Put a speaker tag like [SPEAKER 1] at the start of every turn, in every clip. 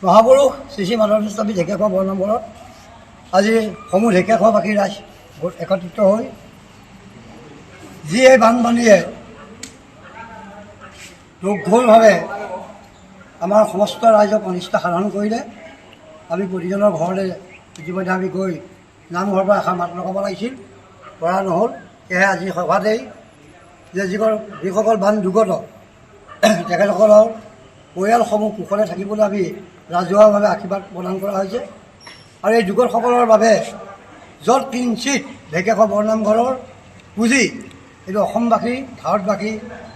[SPEAKER 1] মহাপুৰুষ শ্ৰী শ্ৰী মাধৱস্বামী ঢেকীয়াখোৱা বৰনামঘৰত আজি সমূহ ঢেকীয়াখোৱাবাসী ৰাইজ একত্ৰিত হৈ যি এই বানপানীয়ে দুৰ্ঘোৰভাৱে আমাৰ সমস্ত ৰাইজক অনিষ্ট সাধন কৰিলে। আমি প্ৰতিজনৰ ঘৰলৈ ইতিমধ্যে আমি গৈ নামঘৰৰ পৰা এষাৰ মাত লগাব লাগিছিল, পৰা নহ'ল। সেয়েহে আজি সভাতেই যে যিসকল বান দুৰ্গত তেখেতসকলৰ পৰিয়ালসমূহ কুশলে থাকিবলৈ আমি ৰাজহুৱাভাৱে আশীৰ্বাদ প্ৰদান কৰা হৈছে। আৰু এই দুৰ্গতসকলৰ বাবে য'ত কিঞ্চিত ঢেকীয়াখোৱা বৰনামঘৰৰ পুঁজি, এইটো অসমবাসী, ভাৰতবাসী,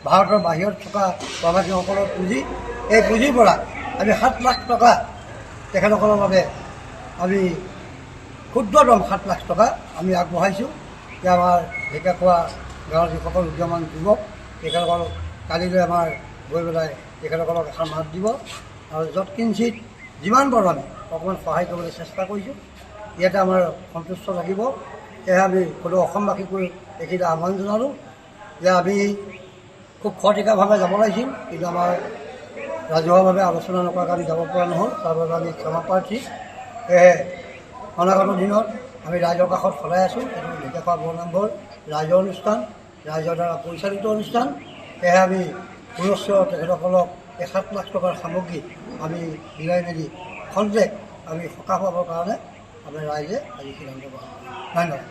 [SPEAKER 1] ভাৰতৰ বাহিৰত থকা প্ৰবাসীসকলৰ পুঁজি, এই পুঁজিৰ পৰা আমি 7 লাখ টকা তেখেতসকলৰ বাবে আমি ক্ষুদ্ৰতম 7 লাখ টকা আমি আগবঢ়াইছোঁ। যে আমাৰ ঢেকীয়াখোৱা গাঁৱৰ যিসকল উদীয়মান যুৱক তেখেতসকল কালিলৈ আমাৰ গৈ পেলাই তেখেতসকলক এখন মাত দিব আৰু য'ত কিঞ্চিত যিমান পাৰোঁ আমি অকণমান সহায় কৰিবলৈ চেষ্টা কৰিছোঁ। ইয়াতে আমাৰ সন্তুষ্ট লাগিব। সেয়েহে আমি সকলো অসমবাসীকৈ এইখিনি আহ্বান জনালোঁ যে আমি খুব খৰতকীয়াভাৱে যাব লাগিছিল, কিন্তু আমাৰ ৰাজহুৱাভাৱে আলোচনা নকৰাকৈ আমি যাব পৰা নহ'ল। তাৰ বাবে আমি ক্ষমা প্ৰাৰ্থী। সেয়েহে অনাগত দিনত আমি ৰাইজৰ কাষত সদায় আছোঁ। এইটো ঢেকীয়াখোৱা বৰনামঘৰ ৰাইজৰ অনুষ্ঠান, ৰাইজৰ দ্বাৰা পৰিচালিত অনুষ্ঠান। সেয়েহে আমি পুৰস্কাৰ তেখেতসকলক 7 লাখ টকাৰ সামগ্ৰী আমি মিলাই মেলি খন্তেক আমি সকাহ পাবৰ কাৰণে আমি ৰাইজে আজি সিদ্ধান্ত গ্ৰহণ কৰিম। ধন্যবাদ।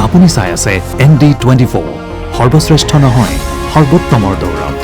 [SPEAKER 2] আপুনি চাই আছে ND24, সৰ্বশ্ৰেষ্ঠ নহয় সৰ্বোত্তমৰ দৌৰত।